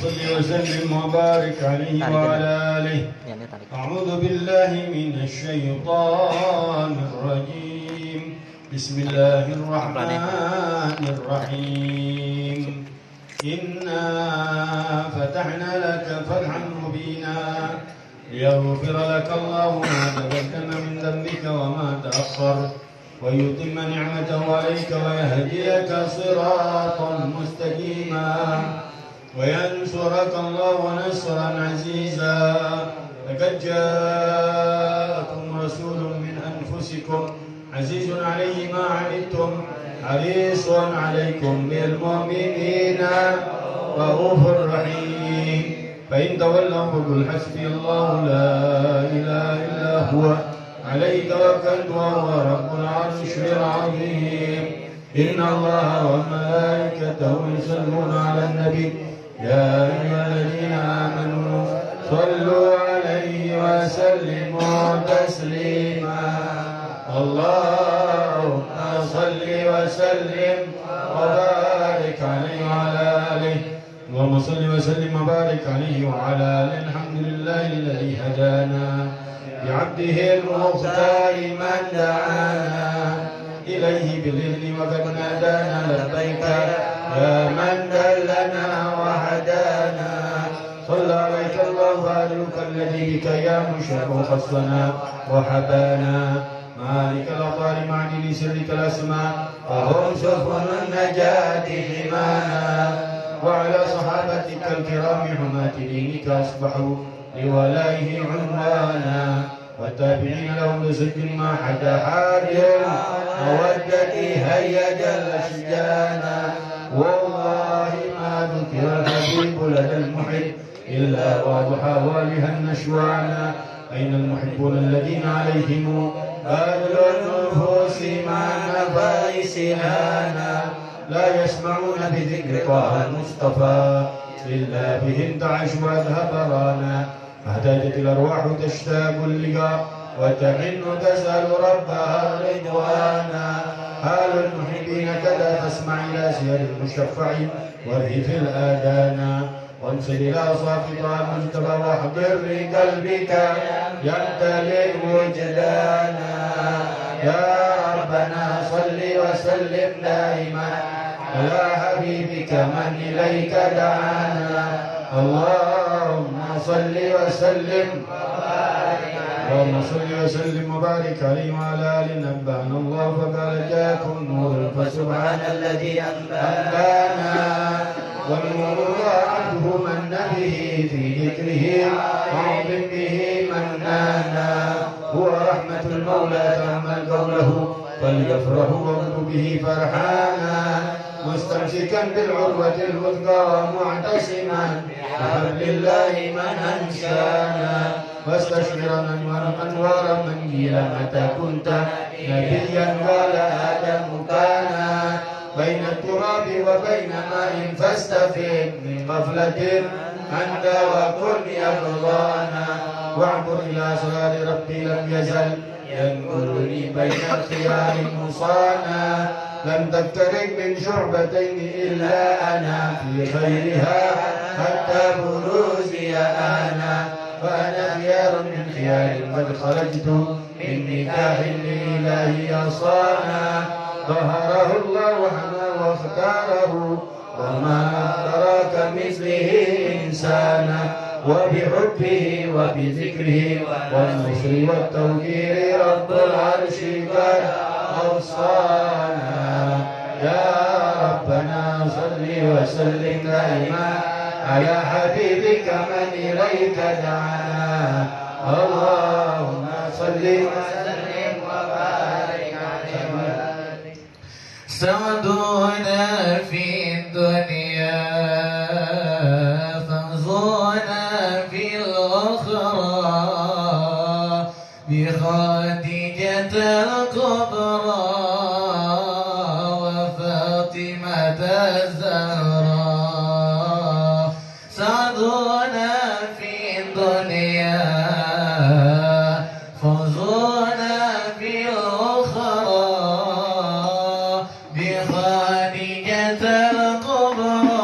صل وسلم وبارك عليه وعلى آله. أعوذ بالله من الشيطان الرجيم. بسم الله الرحمن الرحيم. إنا فتحنا لك فتحا مبينا ليغفر لك الله ما تقدم من ذنبك وما تأخر ويتم نعمته عليك ويهديك صراطا مستقيما وينصرك الله نصرا عزيزا. لقد جاءكم رسول من أنفسكم عزيز عليه ما عنتم حريص عليكم بالمؤمنين رؤوف رحيم. فإن تولوا فقل حسبي الله لا إله إلا هو عليه توكلت وهو رب العرش العظيم. إن الله وملائكته يصلون على النبي يا أيها الذين آمنوا صلوا عليه وسلموا تسليما. اللهم صل وسلم وبارك عليه وعلى آله. اللهم صل وسلم وبارك عليه وعلى آله. الحمد لله الذي هدانا بعبده المختار من دعانا إليه بالإذن وقد نادانا لبيك يا من دلنا وهدانا. صلى عليك الله أهلك الذي بك يا مشرف خصنا وحبانا مالك الأطهار معدن سرك الأسماء وهم سفن النجاة حمانا. وعلى صحابتك الكرام حماة دينك أصبحوا لولائه عنوانا والتابعين لهم بصدق ما حدا حاضر مودتي هيج الأشجانا. والله ما ذكر الحبيب لدى المحب إلا وضحى والها النشوانا. أين المحبون الذين عليهم بذل النفوس مع النفائس هانا. لا يسمعون بذكر طه المصطفى إلا بهم تعش وأذهب رانا. فاحتاجت الأرواح تشتاق اللقاء وتحن تسأل ربها رضوانا. حال المحبين كذا فاسمع إلى سير المشفع وارهف الآذانا. وانصر إلى صافط المجتبى واحضر بقلبك يمتلئ وجدانا. يا ربنا صل وسلم دائما على حبيبك من إليك دعانا. اللهم صل وسلم اللهم صل وسلم وبارك عليه وعلى آله. نبأنا الله فقال جاءكم نور فسبحان الذي أنبانا. والنور وعده من به في ذكره أعظم به منانا. هو رحمة المولى تأمل قوله فليفرحوا وابدوا به فرحانا. مستمسكا بالعروة الوثقى ومعتصما بحبل الله من أنشانا. واستشعرا أنوار من جيل متى كنت نبيا قال آدم كان. بين التراب وبين ماء فاستفيد من غفلة أنت وكن يقظانا. واعبر إلى أسرار ربي لم يزل ينقلني بين الخيار مصانا. لم تفترق من شعبتين إلا أنا في خيرها حتى بروزي أنا. فأنا خيار من خيار قد خرجت من نكاح لله أصانا. ظهره الله وحماه واختاره وما أدراك مثله إنسانا. وبحبه وبذكره والنصر والتوكيل رب العرش قد أوصانا. يا ربنا صل وسلم دائما على حبيبك من إليك دعانا. اللهم صل وسلم وبارك عليه. سعدنا في الدنيا فانظرنا في الأخرى بخديجة الكبرى وفاطمة الزهراء. سعدنا في الدنيا فانظرنا في الأخرى بخديجة الكبرى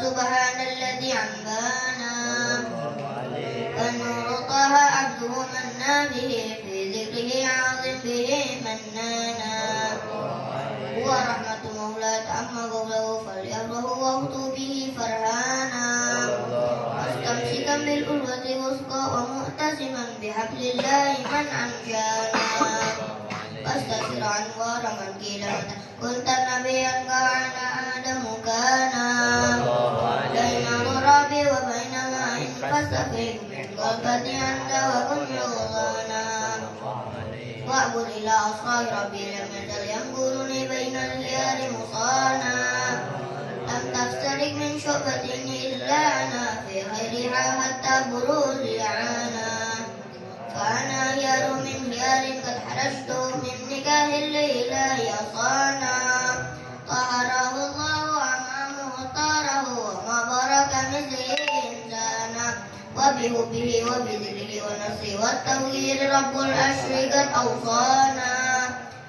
فسبحان الذي عمانا فالنور طه عبده منا به في ذكره عظم به منانا هو رحمة مولى تعم قوله فليبره واهتوا به فرهانا مستمسكا بالألوة الوثقى ومؤتسما بحبل الله من أنجانا فاستغفر أنوار من قيل متى كنت نبيا كان آدم كان بين الغراب وبين ماء فاستفيد من غربة أنت وكن غضانا واعبد إلى أصحاب ربي لم يزل ينقلني بين الخيار مصانا لم تفترق من شعبة إلا أنا في خيرها حتى بروز عانا فأنا خيار من خيار قد حرجت من نكاه الإله يصانا طهره الله أمامه طاره وما برك مثله إنسانا وبحبه وبذله ونصره والتوحيد رب العرش قد أوصانا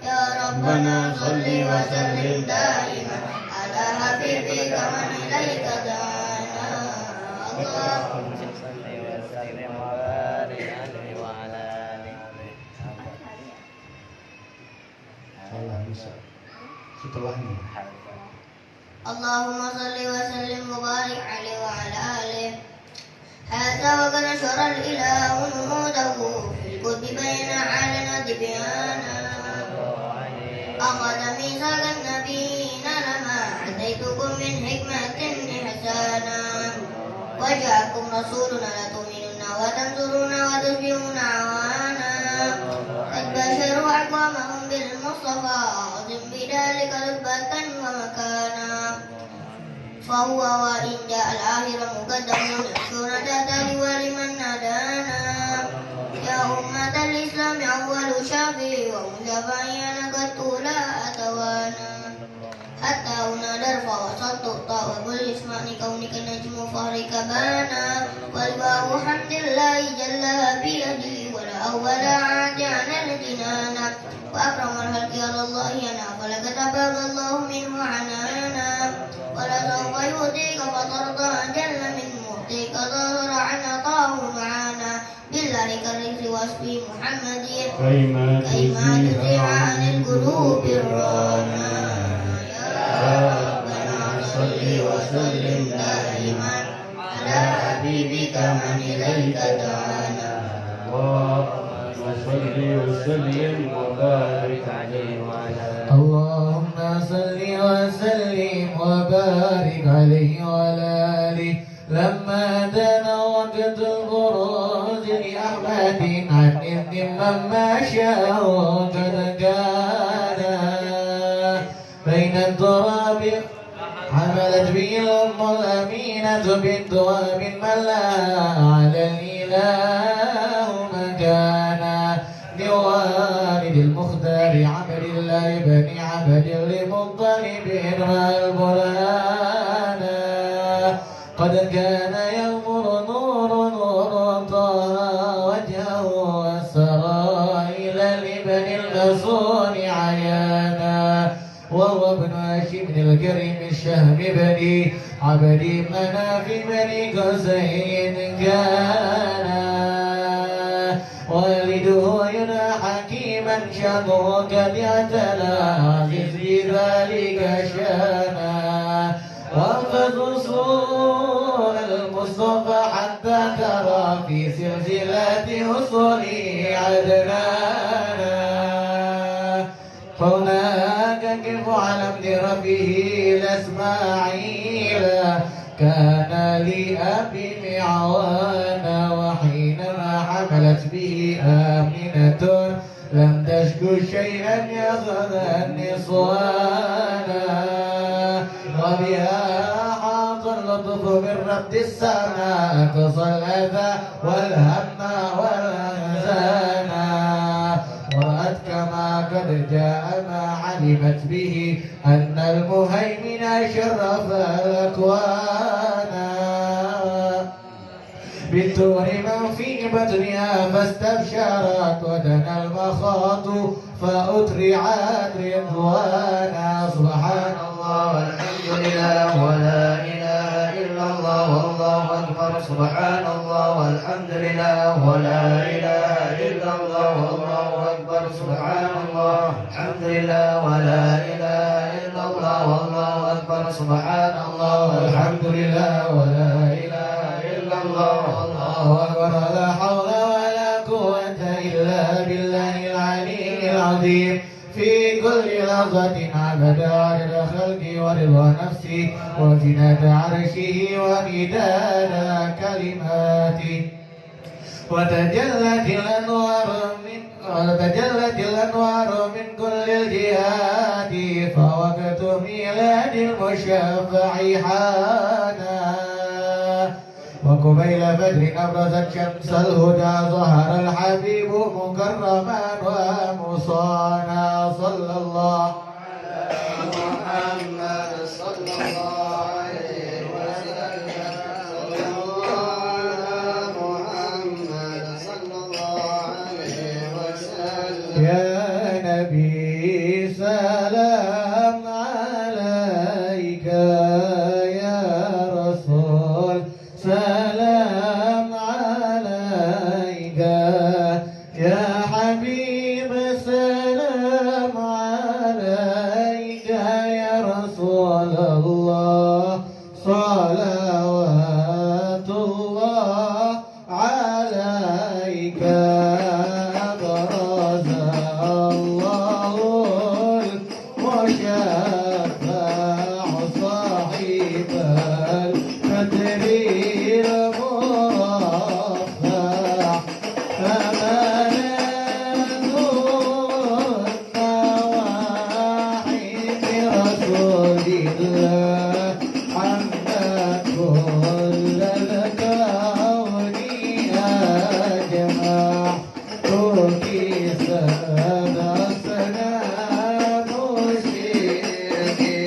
يا ربنا صل وسلم دائما على حبيبك من إليك دعانا اللهم setelahnya. اللهم صل وسلم وبارك عليه وعلى آله هذا وقد نشر الإله نموذه في الكتب بين علنا تبيانا أخذ ميثاق النبيين لما أتيتكم من حكمة إحسانا وجاءكم رسولنا لتؤمنن وتنصرون وتشبهون عوانا قد بشروا أقوامهم بالمصطفى عظم بذلك رتبة ومكانا فهو وإن جاء الآخر مقدم يحشون ذاته ولمن نادانا يا أمة الإسلام أول شافي ومشافعين قد لا أتوانا حتى هنا نرفع وسط الطاء بالإسمان كونك نجم فهرك بانا والباء حمد الله جل بيدي ولا أول عاد عن الجنان وأكرم الخلق على الله أنا فلك تبارك الله منه عنانا ولسوف يؤتيك فترضى جل من مؤتيك ظهر عن عطاه معانا بالله كالرزق واسفي محمد كيما كيما تزيع عن القلوب الرانا يا ربنا صل وسلم دائما على حبيبك من إليك دعانا اللهم صل وسلم وبارك عليه وعلى اللهم صل وسلم وبارك عليه وعلى آله لما دنا وقت البروز لأحمد عن إذن من مشى وقد كان بين التراب حملت به الأم الأمينة بنت وهب من لا على الإله مكانا لوالد المختار عبد الله بن عبد المطلب مع البرهان قد كان يغمر نور طه وجهه والسرائل لبن الغصون عيانا وهو ابن هاشم الكريم الشهم بني عبد مناف بني قزين كان والده يدعى حكيما شمه قد اعتلى في ذلك شانا واحفظ اصول المصطفى حتى ترى في سلسلة حصوله عدنانا فهناك كيف على ابن ربه الاسماعيل كان لأبي معوانا وحينما حملت به آمنة لم تشكو شيئا يأخذ النصوانا وبها حاط اللطف من رب السماء قصى الأذى والهم والأحزان ورأت كما قد جاء ما علمت به أن المهيمن شرف الأكوان بالتور من في بطنها فاستبشرت ودنا المخاط فأترعت رضوانا سبحان الله والحمد لله ولا إله إلا أكبر سبحان الله والحمد لله ولا إله إلا الله والله أكبر لا حول ولا قوة إلا بالله العلي العظيم في كل لحظة عدد خلقي ورضا نفسي وزنة عرشه ومداد كلماتي وتجلت الأنوار من كل الجهات فوقت ميلاد المشفع حانا وقبيل بدر أبرزت شمس الهدى ظهر الحبيب مكرما ومصانا صلى الله على محمد صلى الله عليه وسلم صلى الله على محمد صلى الله عليه وسلم يا نبي سلام عليك يا رسول سلام عليك يا حبيب سلام عليك يا رسول الله صلوات الله عليك برز الله المشفع صاحب القدر المرفع رسول الله حمد كل الكون أجمع تركي سادسنا مشركين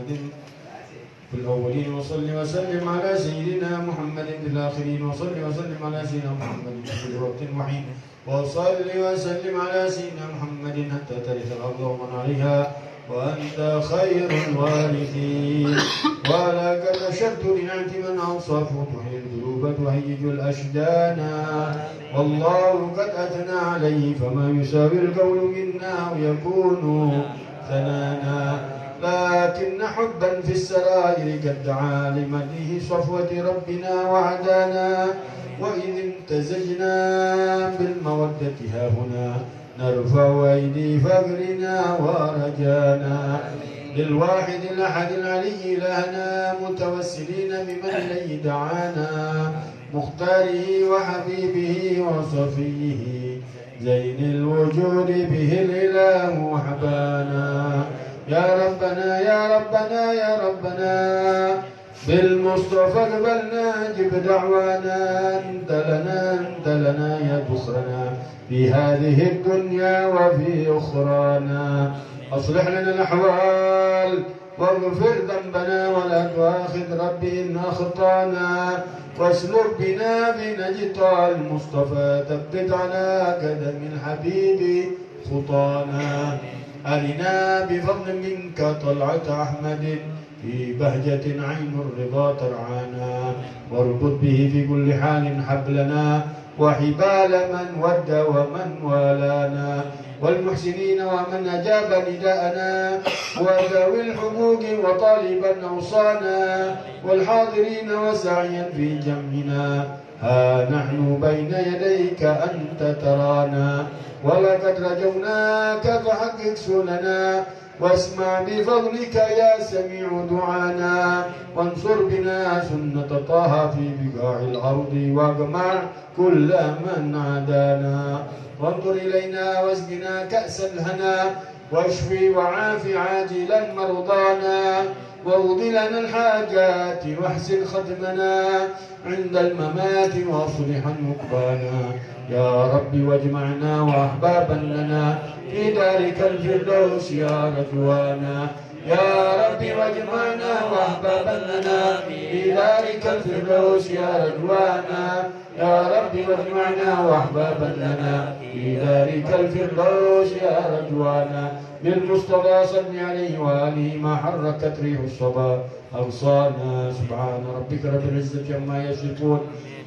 محمد في الأولين وصل وسلم على سيدنا محمد في الآخرين وصل وسلم على سيدنا محمد في كل وقت وحين وصل وسلم على سيدنا محمد حتى ترث الأرض ومن عليها وأنت خير الوارثين ولقد أشرت لنعت من أوصاف تحيي القلوب تهيج الأشجان والله قد أثنى عليه فما يساوي القول منا ويكون ثنانا لكن حبا في السرائر قد دعا لمديه صفوة ربنا وعدانا وإذ امتزجنا بالمودة هاهنا نرفع أيدي فقرنا ورجانا للواحد الأحد العلي لهنا متوسلين بمن إليه دعانا مختاره وحبيبه وصفيه زين الوجود به الإله حبانا يا ربنا يا ربنا يا ربنا بالمصطفى قبلنا جب دعوانا أنت لنا يا ذخرنا في هذه الدنيا وفي أخرانا أصلح لنا الأحوال واغفر ذنبنا ولا تؤاخذ ربي إن أخطأنا واسلك بنا بنجطى المصطفى ثبت على قدم الحبيب خطانا أرنا بفضل منك طلعة أحمد في بهجة عين الرضا ترعانا واربط به في كل حال حبلنا وحبال من ود ومن والانا والمحسنين ومن أجاب نداءنا وذوي الحقوق وطالبا أوصانا والحاضرين وسعيا في جمعنا ها نحن بين يديك أنت ترانا ولقد رجوناك فحقق سننا واسمع بفضلك يا سميع دعانا وانصر بنا سنة طه في بقاع الأرض واجمع كل من عادانا وانظر إلينا واسقنا كأس الهنا واشفي وعاف عاجلا مرضانا واغض لنا الحاجات واحسن ختمنا عند الممات واصلحا مقبانا يا رب واجمعنا وأحبابا لنا في دارك الفردوس يا رضوانا يا رب واجمعنا وأحبابا لنا في دارك الفردوس يا رضوانا يا رب واجمعنا وأحبابا لنا في دارك الفردوس يا رضوانا بالمصطفى صل عليه وآله ما حركت ريح الصبا أغصانا سبحان ربك رب العزة عما يصفون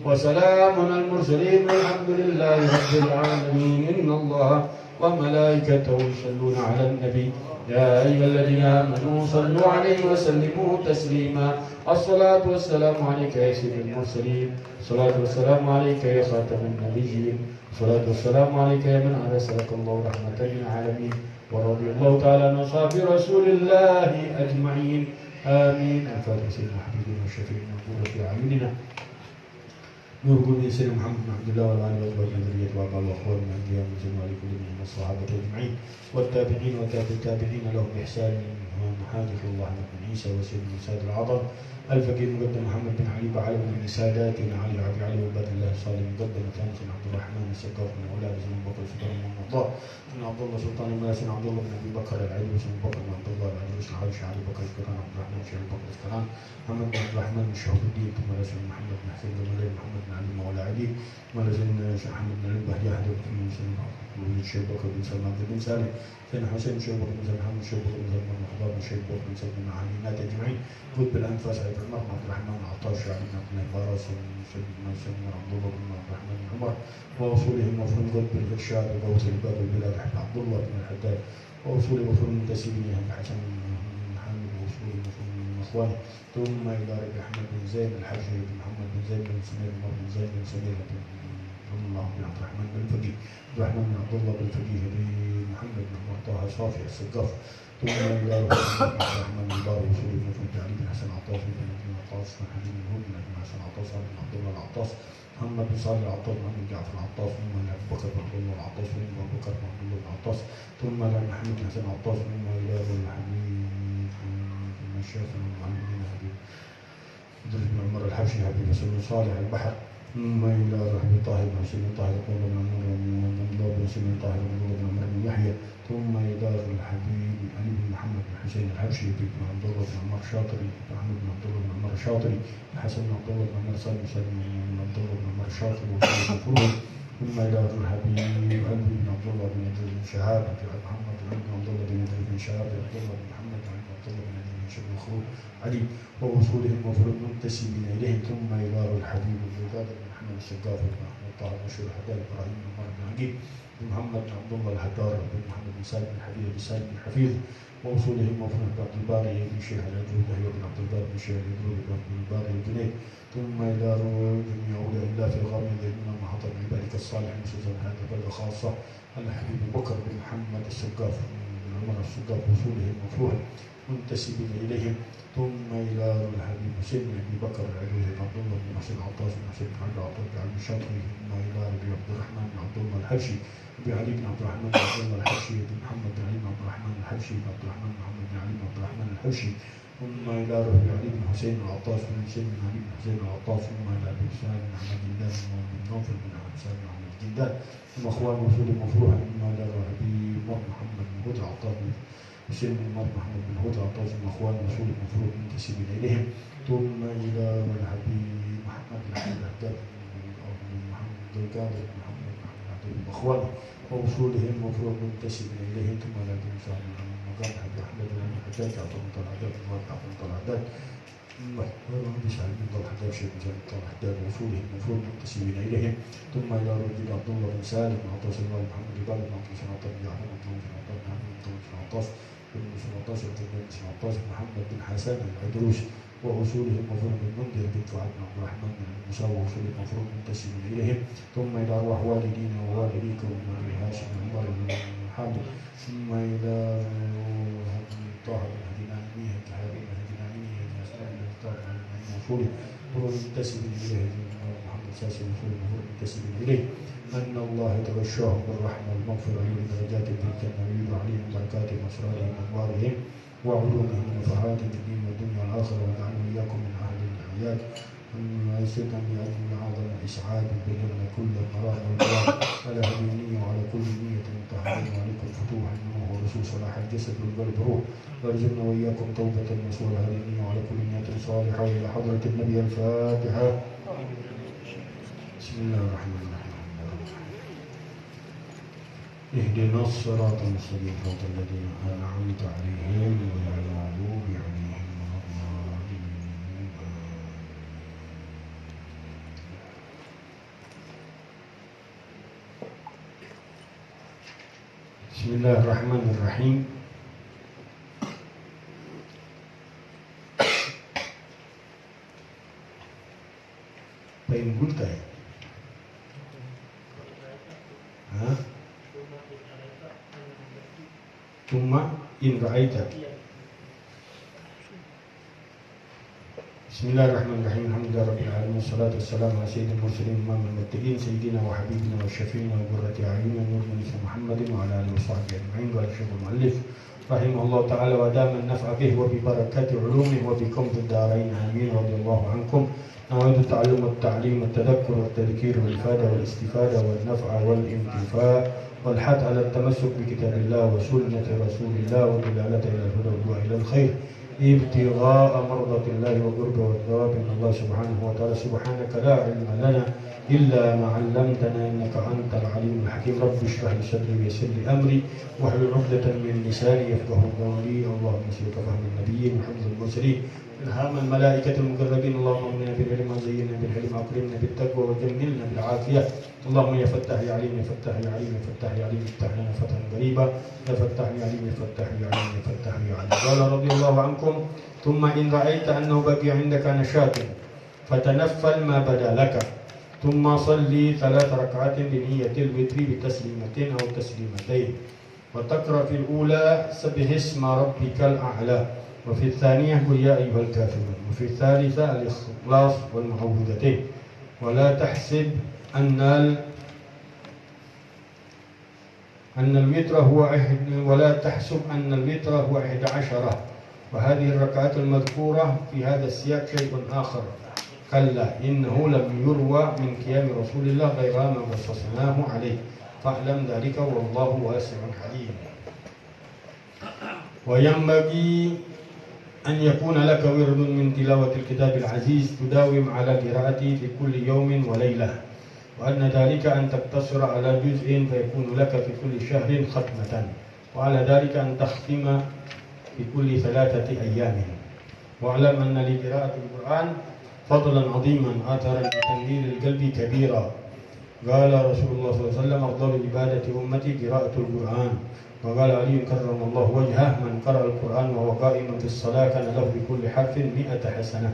وسلام على المرسلين والحمد لله رب العالمين إن الله وملائكته يصلون على النبي يا أيها الذين آمنوا صلوا عليه وسلموا تسليما الصلاة والسلام عليك يا سيد المرسلين الصلاة والسلام عليك يا خاتم النبيين الصلاة والسلام عليك يا من أرسلك الله رحمة للعالمين ورضي الله تعالى عن أصحاب رسول الله أجمعين آمين الفاتحة سيدنا حبيبنا والشفيعنا وقرة في أعيننا نور قلبي سيدنا محمد بن عبد الله وعلى آله وصحبه وذريته وأبا الأخوان من الأنبياء والمرسلين وعلى كل من الصحابة أجمعين والتابعين وتابع التابعين لهم بإحسان محادث الله بن عيسى وسيدنا سيد العظم الفقيه مقدم محمد بن علي بعلم من ساداتنا علي عبد علي وعباد الله الصالح مقدم ثاني بن عبد الرحمن السقاف من أولاد بن بكر سلطان بن الله بن عبد الله سلطان الماس بن عبد الله بن أبي بكر العلي بن بكر بن عبد الله العجوز العرش علي بكر سلطان عبد الرحمن شيخ بكر سلطان محمد بن عبد الرحمن بن شهاب الدين ثم رسول محمد بن حسين بن علي محمد بن علي مولى علي ورسول شيخ محمد بن علي بهدي أحد بن شيخ بكر بن سلمان بن سالم سيدنا حسين شيخ بكر بن سلمان شيخ بكر بن سلمان وحضار بن شيخ بكر بن سلمان علينات أجمعين قد بالأنفاس عبد المرء عبد الرحمن عطاش علي بن عبد الله فارس سيدنا عبد الله بن عبد الرحمن بن عمر ووصولهم مفهوم قد بالإرشاد وغوث الباب البلاد عبد الله بن الحداد ووصول مفهوم المنتسبين عند حسن بن محمد ووصول مفهوم من إخوانه ثم إلى ربي أحمد بن زيد الحجري بن محمد بن زيد بن سمير بن زيد بن سمير بن الله بن عبد الرحمن بن فقيه عبد الرحمن بن عبد الله بن فقيه بن محمد بن عمر طه صافي السقاف ثم إلى ربي عبد الرحمن بن بار وصول مفهوم علي بن حسن عطاس بن عطاس بن حبيب بن هود بن حسن عطاس بن عبد الله العطاس محمد بن صالح العطاس محمد بن جعفر العطاس ثم أبو بكر بن عبد الله العطاس ثم أبو بكر بن عبد الله العطاس ثم محمد بن حسن العطاس ثم إلى الحبيب ثم الشيخ بن محمد بن حبيب بن عمر الحبشي حبيب رسول صالح البحر ثم إلى رحمة طاهر بن حسين طاهر قول بن عمر بن الله بن حسين طاهر بن الله بن عمر بن يحيى ثم إلى الحبيب علي بن محمد بن حسين الحبشي بن عبد الله بن عمر الشاطري محمد بن عبد الله بن عمر الشاطري الحسن بن عبد الله بن عمر سالم سالم بن عبد الله بن عمر الشاطري وفروه ثم إلى الحبيب علي بن عبد الله بن عبد بن شهاب بن محمد بن عبد الله بن عبد بن شهاب بن عبد الله بن محمد بن عبد الله بن عبد بن شهاب الخروج علي ووصولهم وفروض منتسبين إليهم ثم إلى الحبيب الوداد بن محمد السقاف بن أحمد طه مشهور حداد إبراهيم بن عمر بن عقيل بن محمد بن عبد الله الهدار بن محمد بن سالم بن حبيب بن سالم بن حفيظ ووصولهم وفروض بن عبد الباري بن شيخ العجوز يحيى بن عبد الباري بن شيخ العجوز بن عبد الباري الجنيد ثم إلى جميع أولياء الله في الغار يذهبون مع حضر عبادك الصالحين خصوصا هذا بلغ خاصة الحبيب بكر بن محمد السقاف بن عمر السقاف وصولهم وفروهم منتسبين إليهم ثم إلى الحبيب حسين بن أبي بكر العجوز بن عبد الله بن محسن عطاس بن حسين بن علي عطاس بن علي الشاطري ثم إلى أبي عبد الرحمن بن عبد الله الحبشي أبي علي بن عبد الرحمن بن عبد الله الحبشي بن محمد بن علي بن عبد الرحمن الحبشي بن عبد الرحمن بن محمد بن علي بن عبد الرحمن الحبشي ثم إلى ربيع علي بن حسين العطاس بن حسين بن علي بن حسين العطاس ثم إلى أبي حسين بن أحمد جندان بن نوفل بن حسين بن أحمد جندان ثم أخوان وصول مفروحة ثم إلى ربيع محمد بن هدى عطاس بن حسين بن محمد بن هدى عطاس ثم أخوان وصول مفروح منتسبين إليهم ثم إلى الحبيب محمد بن عبد الهداد بن محمد بن القادر بن محمد بن عبد بن أخوان ووصولهم مفروح منتسبين إليهم ثم إلى أبي حسين مقام حبيب أحمد بن الحجاج عطاء بن طلعداد وعطاء بن طلعداد بن سعيد بن طلحداد شيخ بن سعيد بن طلحداد وصولهم مفروض منتسبين إليهم ثم إلى رجل عبد الله بن سالم بن عطاس بن محمد بن بن عطاس بن عطاس بن يعقوب بن عطاس بن محمد بن عطاس بن عطاس بن عطاس بن محمد بن حسان العدروس ووصولهم مفروض من منذر بن فؤاد بن عبد الرحمن بن موسى ووصولهم مفروض منتسبين إليهم ثم إلى أرواح والدينا ووالديكم من أبي هاشم بن عمر بن حامد ثم إلى طه بن هديناني هديناني وصوله منتسب إليه محمد ساسي وصوله منتسب إليه أن الله يتغشاهم بالرحمة والمغفرة ولدرجات في الجنة ويريد عليهم بركاتهم وأسرارهم وأنوارهم وعلومهم ونفحاتهم في الدين والدنيا والآخرة ويجعلنا وإياكم من أهل الحياة ويسرنا بأجل أعظم إسعاد بيننا كل المرام والبيان على هذه النية وعلى كل نية مطهرين وعليكم فتوح النور ورسول صلاح الجسد والقلب روح وارزقنا وإياكم توبة نصوح هذه النية وعلى كل نية صالحة وإلى حضرة النبي الفاتحة. بسم الله الرحمن الرحيم. اهدنا الصراط المستقيم صراط الذين أنعمت عليهم غير المغضوب عليهم ولا الضالين. بسم الله الرحمن الرحيم. فإن قلت ثم إن رأيت. بسم الله الرحمن الرحيم. الحمد لله رب العالمين والصلاة والسلام على سيد المرسلين إمام المتقين سيدنا وحبيبنا والشفيعنا وقرة أعيننا نور من محمد وعلى آله وصحبه أجمعين. وعلى الشيخ المؤلف رحمه الله تعالى ودام النفع به وببركات علومه وبكم في الدارين آمين. رضي الله عنكم. نعود التعلم والتعليم والتذكر والتذكير والإفادة والاستفادة والنفع والانتفاع والحث على التمسك بكتاب الله وسنة رسول الله والدلالة إلى الهدى وإلى الخير ابتغاء مرضة الله وقربه والثواب من الله سبحانه وتعالى. سبحانك لا علم لنا إلا ما علمتنا إنك أنت العليم الحكيم. رب اشرح لي صدري ويسر لي أمري واحلل عقدة من لساني يفقهوا قولي. اللهم صل وسلم النبيين وحفظ المرسلين إلهام الملائكة المقربين. اللهم أمنا بالعلم وزينا بالحلم وأكرمنا بالتقوى وجملنا بالعافية. اللهم يا فتاح يا عليم يا فتاح يا عليم يا فتاح يا عليم افتح لنا فتحا قريبا يا فتاح يا عليم يا فتاح يا عليم يا فتاح يا عليم. قال رضي الله عنكم ثم إن رأيت أنه بقي عندك نشاط فتنفل ما بدا لك ثم صلي 3 ركعات بنية الوتر بتسليمتين أو تسليمتين وتقرأ في الأولى سبح اسم ربك الأعلى وفي الثانية قل يا أيها الكافرون وفي الثالثة الإخلاص والمعوذتين. ولا تحسب أن الوتر هو ولا تحسب أن الوتر هو 11. وهذه الركعات المذكورة في هذا السياق شيء آخر كلا إنه لم يروى من قيام رسول الله غير ما قصصناه عليه فاعلم ذلك والله واسع عليم. وينبغي أن يكون لك ورد من تلاوة الكتاب العزيز تداوم على قراءته في كل يوم وليلة، وأن ذلك أن تقتصر على جزء فيكون لك في كل شهر ختمة، وعلى ذلك أن تختم في كل 3 أيام. واعلم أن لقراءة القرآن فضلا عظيما آثارا لتنوير القلب كبيرا. قال رسول الله صلى الله عليه وسلم أفضل عبادة أمتي قراءة القرآن. وقال علي كرم الله وجهه من قرأ القرآن وهو قائم في الصلاة كان له بكل حرف 100 حسنة،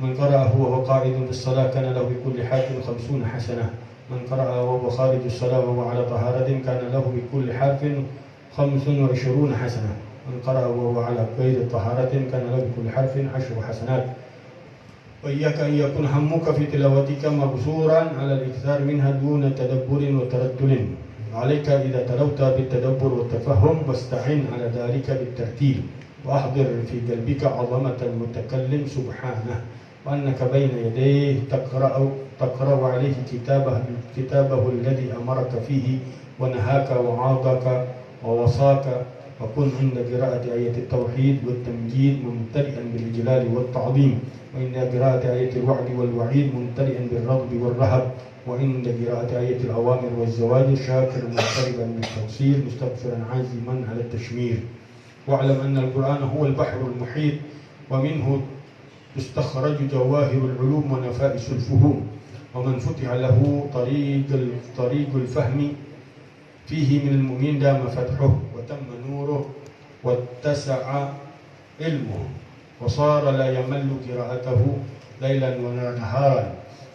من قرأه وهو قائد في الصلاة كان له بكل حرف 50 حسنة، من قرأه وهو خارج الصلاة وهو على طهارة كان له بكل حرف 25 حسنة، من قرأه وهو على غير طهارة كان له بكل حرف 10 حسنات. وإياك أن يكون همك في تلاوتك مبصورا على الإكثار منها دون تدبر وتردد. عليك إذا تلوت بالتدبر والتفهم واستعن على ذلك بالترتيل، وأحضر في قلبك عظمة المتكلم سبحانه، وأنك بين يديه تقرأ عليه كتابه الذي أمرك فيه ونهاك وعاضك ووصاك. وكن عند قراءة آية التوحيد والتمجيد ممتلئا بالإجلال والتعظيم، وعند قراءة آية الوعد والوعيد ممتلئا بالرغب والرهب، وعند قراءة آية الأوامر والزواجر شاكرا مضطربا بالتقصير مستغفرا عازما على التشمير. واعلم أن القرآن هو البحر المحيط ومنه تستخرج جواهر العلوم ونفائس الفهوم، ومن فتح له طريق الفهم فيه من المؤمنين دام فتحه وتم نوره واتسع علمه وصار لا يمل قراءته ليلا ولا نهارا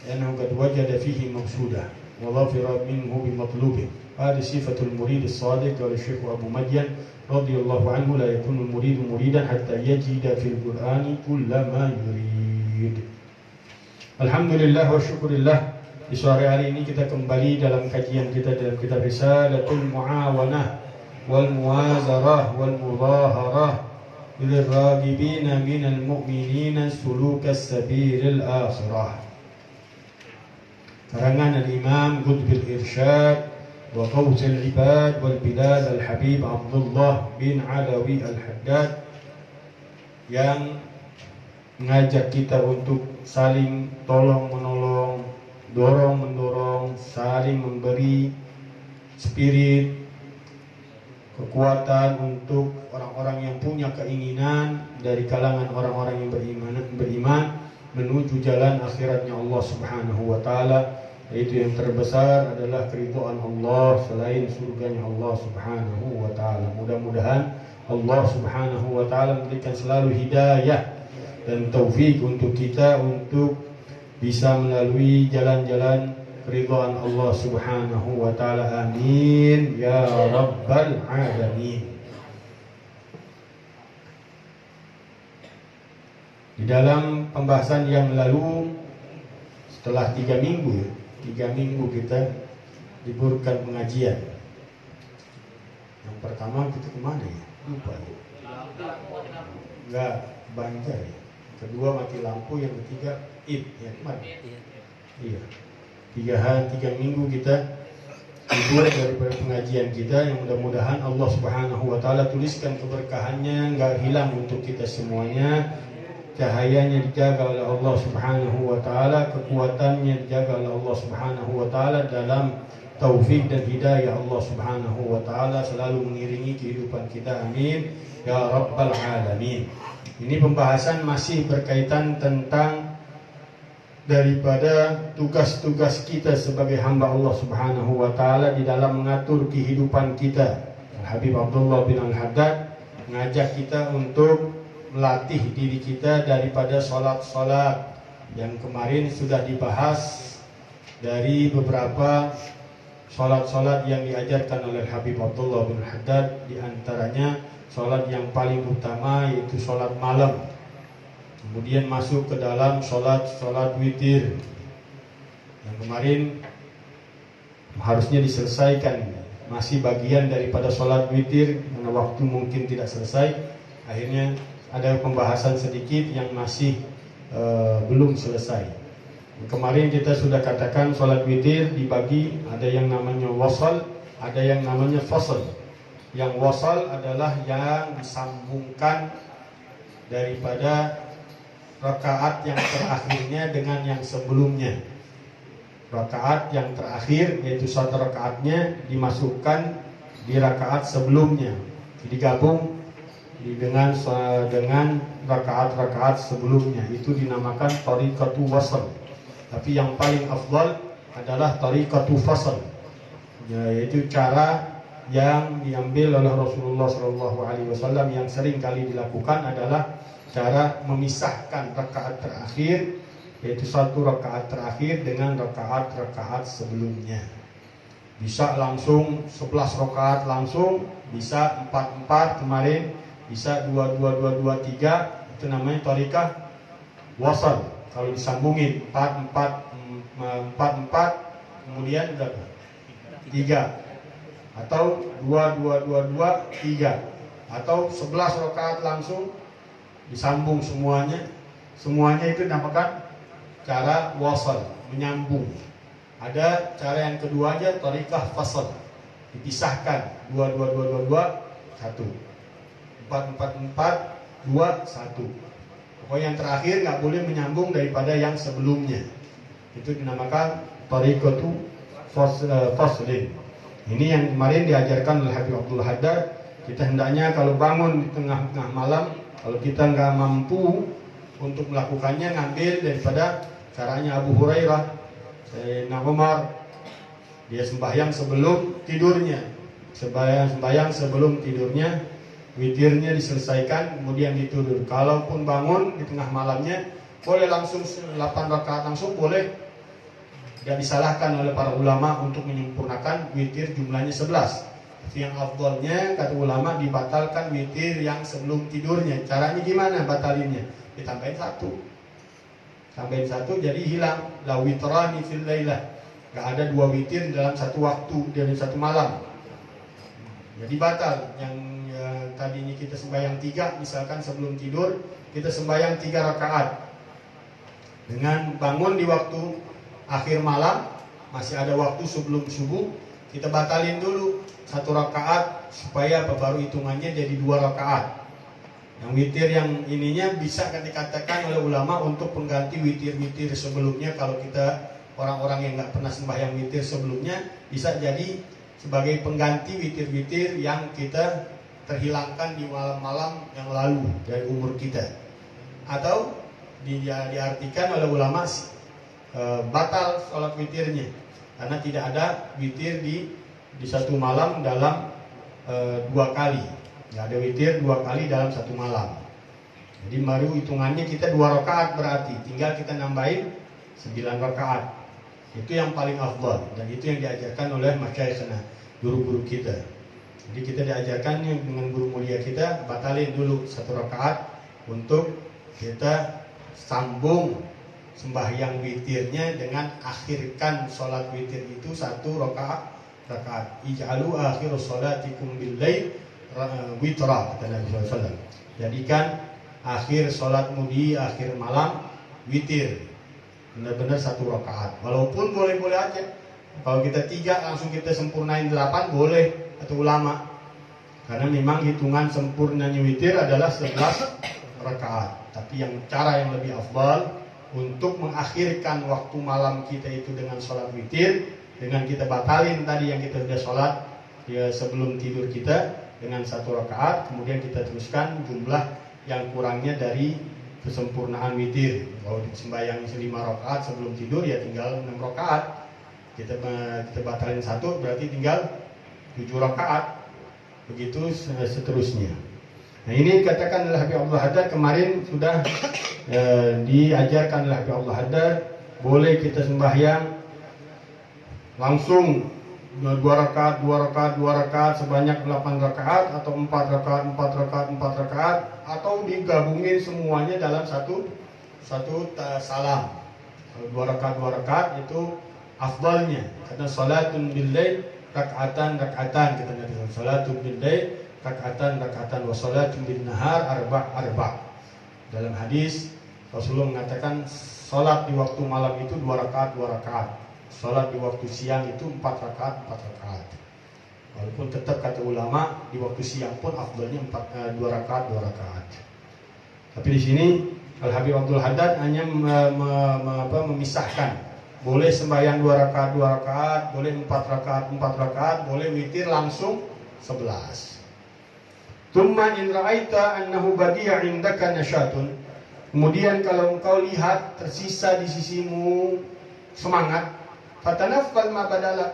لأنه قد وجد فيه مقصوده وظفر منه بمطلوبه. هذه صفة المريد الصادق. قال الشيخ أبو مدين رضي الله عنه لا يكون المريد مريدا حتى يجد في القرآن كل ما يريد. Alhamdulillah wa syukurillah. Di sore hari ini kita kembali dalam kajian kita dalam kitab Risalatul Muawanah wal Muwazarah wal Mudaharah lirragibina minal mu'minina sulukas sabilil akhirah. Karangan Al-Imam Qutbil Irsyad wa Qawsil Ibad wal Bilal Al-Habib Abdullah bin Alawi Al-Haddad, yang mengajak kita untuk saling tolong-menolong, dorong-mendorong, saling memberi spirit, kekuatan untuk orang-orang yang punya keinginan dari kalangan orang-orang yang beriman menuju jalan akhiratnya Allah Subhanahu wa taala, yaitu yang terbesar adalah keridhaan Allah selain surganya Allah Subhanahu wa taala. Mudah-mudahan Allah Subhanahu wa taala memberikan selalu hidayah dan taufik untuk kita untuk bisa melalui jalan-jalan keridhaan Allah Subhanahu wa taala. Amin ya rabbal alamin. Di dalam pembahasan yang lalu, setelah 3 minggu kita liburkan pengajian. Yang pertama kita kemana ya? Lupa ya. Enggak, Banjar ya. Kedua mati lampu, yang ketiga Id ya kemarin. Iya. 3 minggu kita libur daripada pengajian kita, yang mudah-mudahan Allah Subhanahu wa taala tuliskan keberkahannya enggak hilang untuk kita semuanya. Cahayanya dijaga oleh Allah Subhanahu wa taala, kekuatannya dijaga oleh Allah Subhanahu wa taala dalam taufik dan hidayah Allah Subhanahu wa taala selalu mengiringi kehidupan kita. Amin ya rabbal alamin. Ini pembahasan masih berkaitan tentang daripada tugas-tugas kita sebagai hamba Allah Subhanahu wa taala di dalam mengatur kehidupan kita. Habib Abdullah bin Al-Haddad mengajak kita untuk melatih diri kita daripada solat-solat yang kemarin sudah dibahas dari beberapa solat-solat yang diajarkan oleh Habib Abdullah bin Haddad. Di antaranya solat yang paling utama yaitu solat malam, kemudian masuk ke dalam solat witir yang kemarin harusnya diselesaikan, masih bagian daripada solat witir karena waktu mungkin tidak selesai. Akhirnya ada pembahasan sedikit yang masih belum selesai. Kemarin kita sudah katakan sholat witir dibagi, ada yang namanya wasal, ada yang namanya fasal. Yang wasal adalah yang disambungkan daripada rakaat yang terakhirnya dengan yang sebelumnya. Rakaat yang terakhir yaitu satu rakaatnya dimasukkan di rakaat sebelumnya, digabung dengan rakaat-rakaat sebelumnya. Itu dinamakan tariqatu wasal. Tapi yang paling afdal adalah tariqatu fasal, yaitu cara yang diambil oleh Rasulullah SAW yang sering kali dilakukan adalah cara memisahkan rakaat terakhir, yaitu satu rakaat terakhir dengan rakaat-rakaat sebelumnya. Bisa langsung 11 rakaat langsung, bisa 4-4 kemarin, bisa 2-2-2-2-3, itu namanya tariqah wasal. Kalau disambungin 4-4 kemudian berapa? 3 atau 2-2-2-2-3 atau 11 rakaat langsung disambung semuanya itu dinamakan cara wasal, menyambung. Ada cara yang kedua aja, tariqah fasal, dipisahkan 2-2-2-2-2 1 4-4-4 2 1. Pokoknya yang terakhir nggak boleh menyambung daripada yang sebelumnya. Itu dinamakan tariqatu faslin. Ini yang kemarin diajarkan oleh Habib Abdul Haddad. Kita hendaknya kalau bangun di tengah-tengah malam, kalau kita nggak mampu untuk melakukannya, ngambil daripada caranya Abu Hurairah, Sayyidina Umar. Dia sembahyang sebelum tidurnya, sembahyang sebelum tidurnya, witirnya diselesaikan, kemudian ditidur. Kalaupun bangun di tengah malamnya, boleh langsung 8 rakaat langsung boleh. Tidak disalahkan oleh para ulama untuk menyempurnakan witir jumlahnya 11. Tapi yang afdalnya kata ulama dibatalkan witir yang sebelum tidurnya. Caranya gimana batalinnya? Ditambahin 1. Tambahin 1 jadi hilang. La witrani fil lailah. Gak ada 2 witir dalam satu waktu, dalam satu malam. Jadi batal. Yang tadinya kita sembahyang 3, misalkan sebelum tidur kita sembahyang 3 rakaat. Dengan bangun di waktu akhir malam, masih ada waktu sebelum subuh, kita batalin dulu 1 rakaat supaya baru hitungannya jadi 2 rakaat. Yang witir yang ininya bisa dikatakan oleh ulama untuk pengganti witir-witir sebelumnya. Kalau kita orang-orang yang nggak pernah sembahyang witir sebelumnya, bisa jadi sebagai pengganti witir-witir yang kita terhilangkan di malam-malam yang lalu dari umur kita. Atau diartikan oleh ulama batal sholat witirnya karena tidak ada witir di satu malam dalam 2 kali. Nggak ada witir 2 kali dalam satu malam. Jadi baru hitungannya kita 2 rakaat, berarti tinggal kita nambahin 9 rakaat. Itu yang paling afdal dan itu yang diajarkan oleh masyayikhna, guru-guru kita. Jadi kita diajarkan dengan guru mulia kita, batalin dulu 1 rakaat untuk kita sambung sembahyang witirnya dengan akhirkan sholat witir itu 1 rakaat. Ij'alu akhir sholatikum bil lail witra, kata Nabi SAW. Jadikan akhir sholatmu di akhir malam witir, benar-benar 1 rakaat. Walaupun boleh-boleh aja. Kalau kita 3 langsung kita sempurnain 8 boleh, atau ulama. Karena memang hitungan sempurnanya witir adalah 11 rakaat. Tapi yang cara yang lebih afdal untuk mengakhirkan waktu malam kita itu dengan sholat witir, dengan kita batalin tadi yang kita sudah sholat ya sebelum tidur kita dengan 1 rakaat, kemudian kita teruskan jumlah yang kurangnya dari kesempurnaan witir. Kalau sembahyang 5 rakaat sebelum tidur ya tinggal 6 rakaat. Kita batalin 1 berarti tinggal 7 rakaat. Begitu seterusnya. Nah ini dikatakan oleh Habib Abdul Haddad kemarin sudah diajarkan oleh Habib Abdul Haddad, boleh kita sembahyang langsung 2 rakaat sebanyak 8 rakaat atau 4 rakaat atau digabungin semuanya dalam satu salam. 2 rakaat itu afdalnya karena salatun bil lail rak'atan kata Nabi. Salatun bil lail rak'atan wa salatun bin nahar arba'. Dalam hadis Rasulullah mengatakan sholat di waktu malam itu 2 rakaat 2 rakaat. Sholat di waktu siang itu 4 rakaat 4 rakaat. Walaupun tetap kata ulama di waktu siang pun afdalnya 2 rakaat 2 rakaat. Tapi di sini Al Habib Abdul Haddad hanya memisahkan. Boleh sembahyang 2 rakaat 2 rakaat, boleh 4 rakaat 4 rakaat, boleh witir langsung 11. Tsumma in ra'aita annahu baqiya 'indaka nasyatun. Kemudian kalau engkau lihat tersisa di sisimu semangat, fatanaffal ma badala,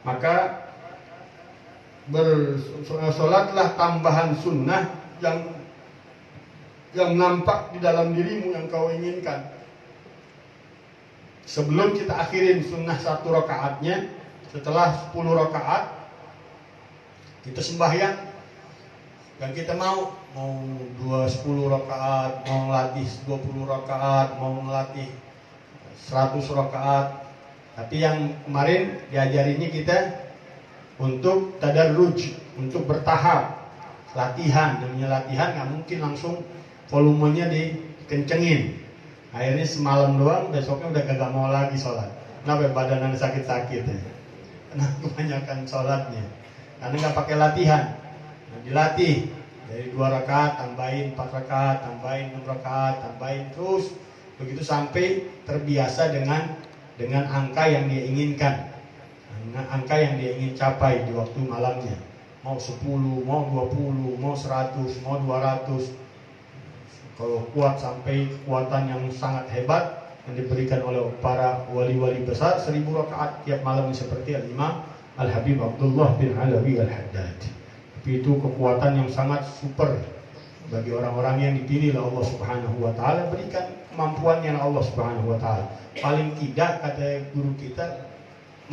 maka bersolatlah tambahan sunnah yang nampak di dalam dirimu yang kau inginkan. Sebelum kita akhirin sunnah 1 rakaatnya, setelah 10 rakaat kita sembahyang dan kita mau 10 rakaat, mau ngelatih 20 rakaat, mau ngelatih 100 rakaat. Tapi yang kemarin diajarinnya kita untuk tadarruj, untuk bertahap, latihan. Namanya latihan nggak mungkin langsung volumenya dikencengin. Akhirnya semalam doang, besoknya udah kagak mau lagi sholat. Kenapa? Badannya sakit-sakit ya. Karena kebanyakan sholatnya, karena nggak pakai latihan. Nah, dilatih dari 2 rakaat, tambahin 4 rakaat, tambahin 6 rakaat, tambahin terus begitu sampai terbiasa dengan angka yang dia inginkan, angka yang dia ingin capai di waktu malamnya. Mau 10, mau 20, mau 100, mau 200. Kalau kuat sampai kekuatan yang sangat hebat yang diberikan oleh para wali-wali besar, 1000 rakaat tiap malam seperti Al-Imam Al-Habib Abdullah bin Alawi Al-Haddad. Tapi itu kekuatan yang sangat super bagi orang-orang yang dipilih oleh Allah Subhanahu wa taala, berikan kemampuannya Allah Subhanahu wa taala. Paling tidak kata guru kita,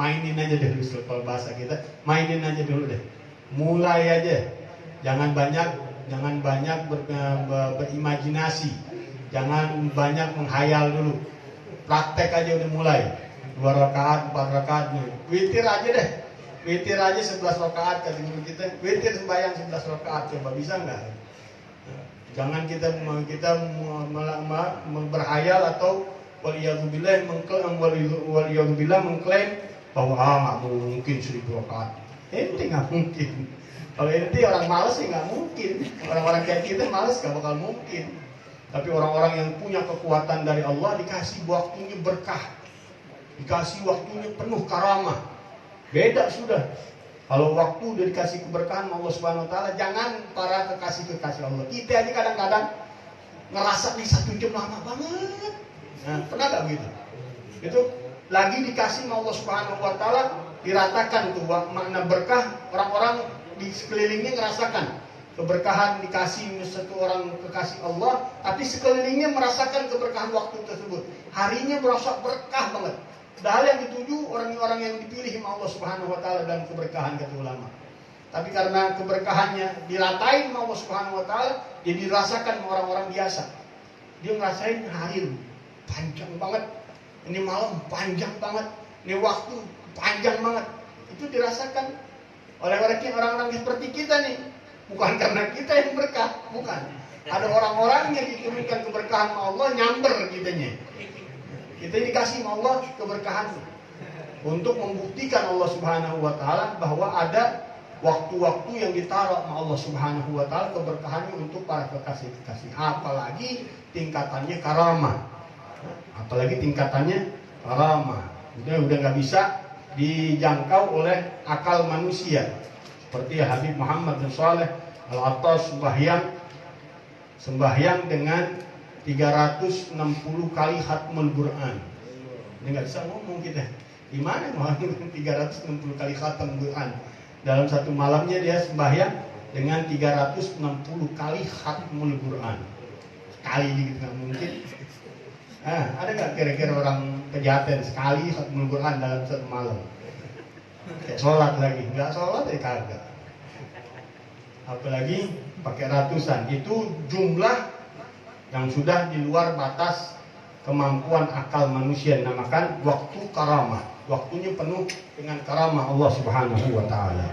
mainin aja deh dulu, kalau bahasa kita, mainin aja dulu deh. Mulai aja. Jangan banyak berimajinasi. Jangan banyak menghayal dulu. Praktek aja udah mulai. 2 rakaat, 4 rakaat. Witir aja deh. Witir aja 11 rakaat kata guru kita. Witir sembahyang 11 rakaat. Coba bisa enggak? Jangan kita berhayal atau waliyadzubillah mengklaim bahwa nggak mungkin 1000 rakaat. Ente nggak mungkin. Kalau ente orang malas sih nggak mungkin. Orang-orang kayak kita malas nggak bakal mungkin. Tapi orang-orang yang punya kekuatan dari Allah dikasih waktunya berkah, dikasih waktunya penuh karamah. Beda sudah. Kalau waktu udah dikasih keberkahan Allah Subhanahu Wa Taala, jangan para kekasih Allah. Kita aja kadang-kadang ngerasa nih 1 jam lama banget. Nah, pernah nggak begitu? Itu lagi dikasih Allah Subhanahu Wa Taala, diratakan tuh makna berkah. Orang-orang di sekelilingnya ngerasakan keberkahan dikasih satu orang kekasih Allah, tapi sekelilingnya merasakan keberkahan waktu tersebut. Harinya merasa berkah banget. Padahal yang dituju orang-orang yang dipilih Allah Subhanahu Wa Taala dan keberkahan kata ulama. Tapi karena keberkahannya diratain Allah Subhanahu Wa Taala, jadi dirasakan orang-orang biasa. Dia ngerasain hari panjang banget, ini malam panjang banget, ini waktu panjang banget. Itu dirasakan oleh orang-orang seperti kita nih. Bukan karena kita yang berkah, bukan. Ada orang-orang yang diturunkan keberkahan Allah, nyamber kitanya. Kita dikasih Allah keberkahan untuk membuktikan Allah Subhanahu Wa Taala bahwa ada waktu-waktu yang ditaruh sama Allah Subhanahu Wa Taala keberkahannya untuk para kekasih-kekasih. Apalagi tingkatannya karamah. Udah nggak bisa dijangkau oleh akal manusia. Seperti Habib Muhammad bin Saleh Al-Attas sembahyang dengan 360 kali khatmul Quran. Ini nggak bisa ngomong kita. Gimana mau 360 kali khatmul Quran? Dalam satu malamnya dia sembahyang dengan 360 kali khatmul Quran. Sekali gitu nggak mungkin. Ada nggak kira-kira orang pejaten sekali khatmul Quran dalam satu malam? Kayak sholat lagi, nggak sholat ya kagak. Apalagi pakai ratusan. Itu jumlah yang sudah di luar batas kemampuan akal manusia. Dinamakan waktu karamah. Waktunya penuh dengan karamah Allah Subhanahu Wa Taala.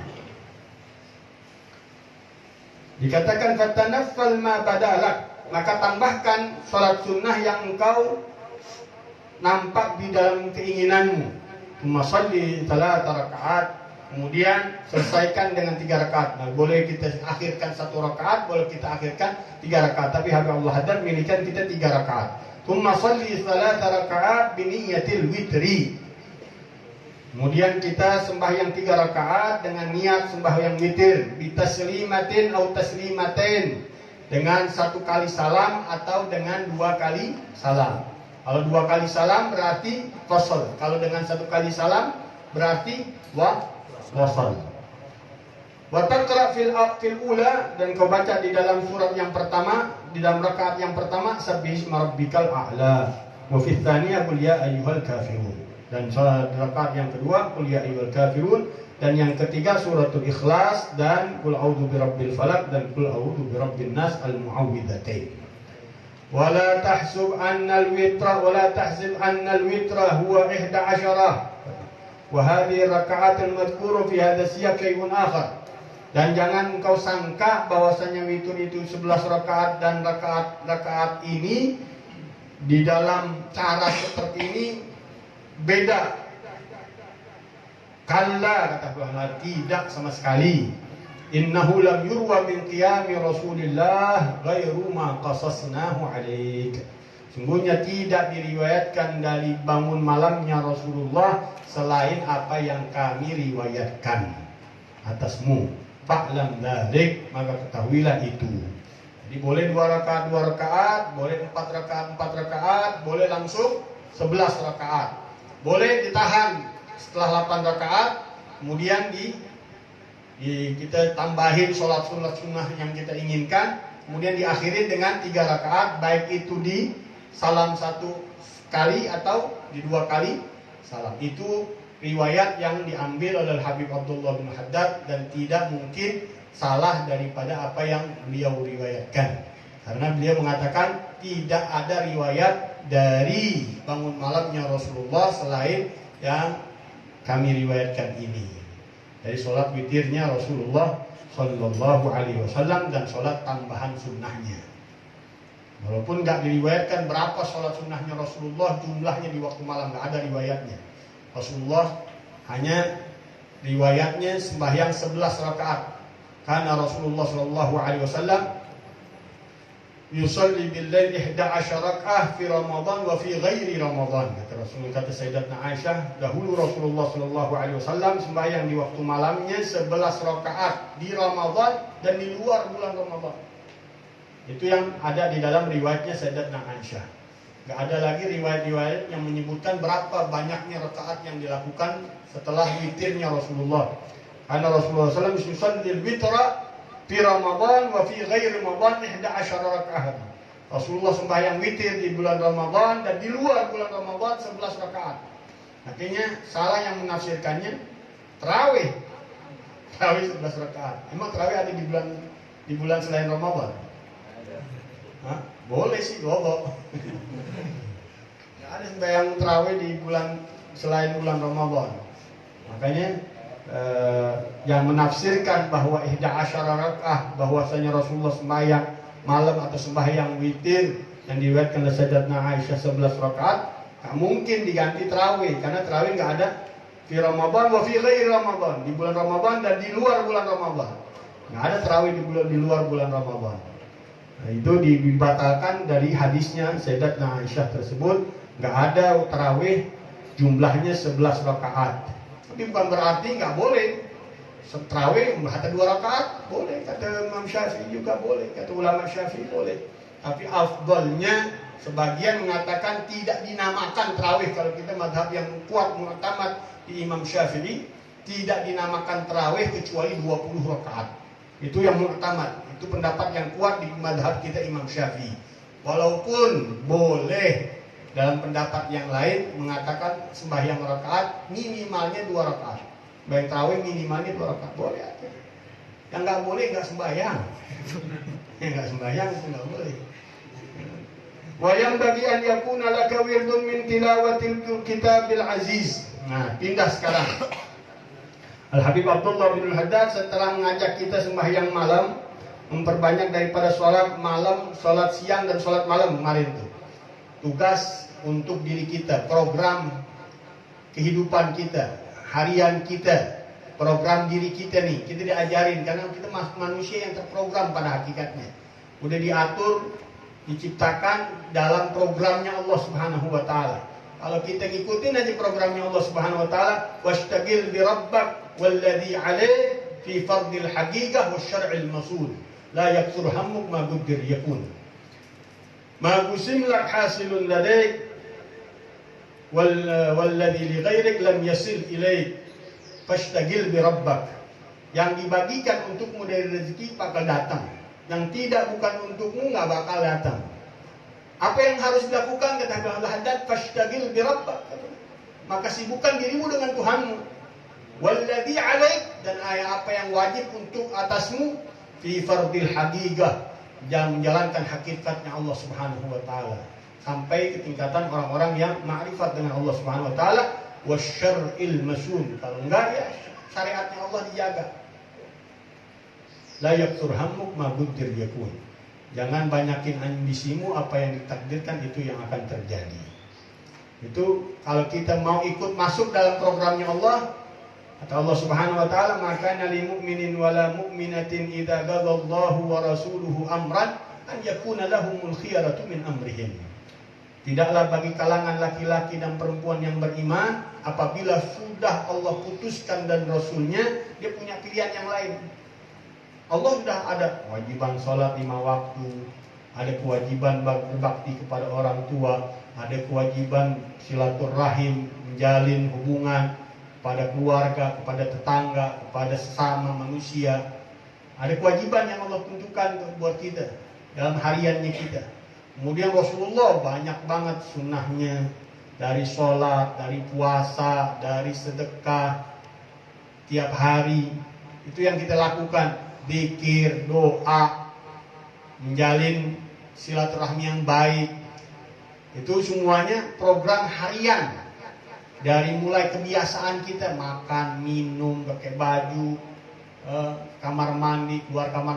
Dikatakan fatanaffal ma badalak, maka tambahkan sholat sunnah yang engkau nampak di dalam keinginanmu. Tsumma sholli 3 rakaat, kemudian selesaikan dengan 3 rakaat. Nah, boleh kita akhirkan 1 rakaat, boleh kita akhirkan 3 rakaat. Tapi Habib Allah Haddad milikan kita 3 rakaat. Tsumma sholli 3 rakaat biniyyatil witri. Kemudian kita sembahyang 3 rakaat dengan niat sembahyang witir, bitaslimatin atau taslimatain, dengan 1 kali salam atau dengan 2 kali salam. Kalau 2 kali salam berarti qasr. Kalau dengan 1 kali salam berarti wasal. Wa taqra fil ula, dan kau baca di dalam surat yang pertama, di dalam rakaat yang pertama, sabbihisma rabbikal a'la. Wa fi tsaniyah qul ya ayyuhal kafirun. Dan salat rakaat yang kedua qul ya ayyuhal kafirun, dan yang ketiga suratul ikhlas dan qul a'udzu birabbil falaq dan qul a'udzu birabbin nas al-mu'awwidzatain. Wala tahsib anna al-witra huwa 11. Wa hadhihi raka'at al-madhkura fi hadha siyaq syai'un akhar. Dan jangan engkau sangka bahwasanya witir itu 11 rakaat, dan rakaat ini di dalam cara seperti ini beda. Kalla, kata ulama, tidak sama sekali. Innahu lam yurwa min qiyami Rasulillah ghairu ma qasasnahu alaik. Sungguhnya tidak diriwayatkan dari bangun malamnya Rasulullah selain apa yang kami riwayatkan atasmu. Fa'lam dzalik, maka ketahuilah itu. Jadi boleh 2 rakaat 2 rakaat, boleh 4 rakaat 4 rakaat, boleh langsung 11 rakaat. Boleh ditahan setelah 8 rakaat, kemudian kita tambahin sholat sunnah yang kita inginkan, kemudian diakhiri dengan 3 rakaat, baik itu di salam 1 kali atau di 2 kali salam. Itu riwayat yang diambil oleh Habib Abdullah bin Haddad dan tidak mungkin salah daripada apa yang beliau riwayatkan, karena beliau mengatakan tidak ada riwayat dari bangun malamnya Rasulullah selain yang kami riwayatkan ini, dari sholat witirnya Rasulullah Sallallahu Alaihi Wasallam dan sholat tambahan sunnahnya. Walaupun nggak diriwayatkan berapa sholat sunnahnya Rasulullah jumlahnya di waktu malam, nggak ada riwayatnya. Rasulullah hanya riwayatnya sembahyang 11 rakaat. Karena Rasulullah Sallallahu Alaihi Wasallam yusalli bil-lail 11 rakaat fi Ramadan wa fi ghairi Ramadan. Kata Sayyidatuna Aisyah, dahulu Rasulullah Sallallahu Alaihi Wasallam sembahyang di waktu malamnya 11 rakaat di Ramadan dan di luar bulan Ramadan. Itu yang ada di dalam riwayatnya Sayyidatuna Aisyah. Gak ada lagi riwayat-riwayat yang menyebutkan berapa banyaknya rakaat yang dilakukan setelah witirnya Rasulullah. Karena Rasulullah SAW yusallil witra fi Ramadan wa fi ghairi Ramadan 11 rakaat. Rasulullah sembahyang witir di bulan Ramadan dan di luar bulan Ramadan 11 rakaat. Artinya salah yang menafsirkannya tarawih. Tarawih 11 rakaat. Emang tarawih ada di bulan selain Ramadan? Hah? Boleh sih, boleh. Nggak ada sembahyang tarawih di bulan selain bulan Ramadan. Makanya yang menafsirkan bahwa 11 rakaat, bahwasanya Rasulullah sembahyang malam atau sembahyang witir yang diriwayatkan oleh Sayyidatuna Aisyah 11 rakaat, tak mungkin diganti tarawih, karena tarawih nggak ada fi Ramadan wa fi ghairi Ramadan, di bulan Ramadan dan di luar bulan Ramadan. Nggak ada tarawih di luar bulan Ramadan. Nah, itu dibatalkan dari hadisnya Sayyidatuna Aisyah tersebut. Nggak ada tarawih jumlahnya 11 rakaat. Tapi bukan berarti nggak boleh. Tarawih kata 2 rakaat boleh, kata Imam Syafi'i juga boleh, kata ulama Syafi'i boleh. Tapi afdalnya sebagian mengatakan tidak dinamakan tarawih. Kalau kita mazhab yang kuat mu'tamad di Imam Syafi'i, tidak dinamakan tarawih kecuali 20 rakaat. Itu yang mu'tamad. Itu pendapat yang kuat di mazhab kita Imam Syafi'i. Walaupun boleh dalam pendapat yang lain mengatakan sembahyang rakaat minimalnya 2 rakaat. Baik tarawih minimalnya 2 rakaat, boleh aja. Yang nggak boleh nggak sembahyang. Yang nggak sembahyang itu nggak boleh. Wa yang bagi an yakuna laka wirdun min tilawatil kitabil aziz. Nah, pindah sekarang. Al Habib Abdullah bin Haddad setelah mengajak kita sembahyang malam, memperbanyak daripada sholat malam, sholat siang dan sholat malam kemarin tuh. Tugas untuk diri kita, program kehidupan kita, harian kita, program diri kita nih, kita diajarin karena kita manusia yang terprogram pada hakikatnya. Udah diatur, diciptakan dalam programnya Allah Subhanahu wa taala. Kalau kita ngikutin aja programnya Allah Subhanahu wa taala, washtagil bi rabbak walladhi 'alaih fi fardil haqiqah wasyar'il masul. La yaksur hammuk ma guddir yakun. Ma gusim lak hasilun ladaik walladhi li ghairik lam yasil ilaik. Fashtagil bi rabbak. Yang dibagikan untukmu dari rezeki bakal datang. Yang tidak bukan untukmu enggak bakal datang. Apa yang harus dilakukan kata Allah Haddad, fashtagil bi rabbak. Maka sibukkan dirimu dengan Tuhanmu. Walladhi 'alaik, dan apa yang wajib untuk atasmu fi fardil haqiqah, yang menjalankan hakikatnya Allah Subhanahu wa taala sampai ke tingkatan orang-orang yang ma'rifat dengan Allah Subhanahu wa taala wasyar'il masun. Kalau enggak ya syariatnya Allah dijaga. La yaksur hammuk ma guddir yakun. Jangan banyakin ambisimu, apa yang ditakdirkan itu yang akan terjadi. Itu kalau kita mau ikut masuk dalam programnya Allah, kata Allah Subhanahu wa taala, maka lil mu'minin wala mu'minatin idza qadallahu wa rasuluhu amran an yakuna lahumul khiyaratu min amrihim. Tidaklah bagi kalangan laki-laki dan perempuan yang beriman, apabila sudah Allah putuskan dan Rasulnya, dia punya pilihan yang lain. Allah sudah ada kewajiban sholat 5 waktu, ada kewajiban berbakti kepada orang tua, ada kewajiban silaturahim, menjalin hubungan kepada keluarga, kepada tetangga, kepada sesama manusia. Ada kewajiban yang Allah tentukan buat kita dalam hariannya kita. Kemudian Rasulullah banyak banget sunnahnya, dari sholat, dari puasa, dari sedekah tiap hari. Itu yang kita lakukan, zikir, doa, menjalin silaturahmi yang baik. Itu semuanya program harian. Dari mulai kebiasaan kita makan, minum, pakai baju, kamar mandi, keluar kamar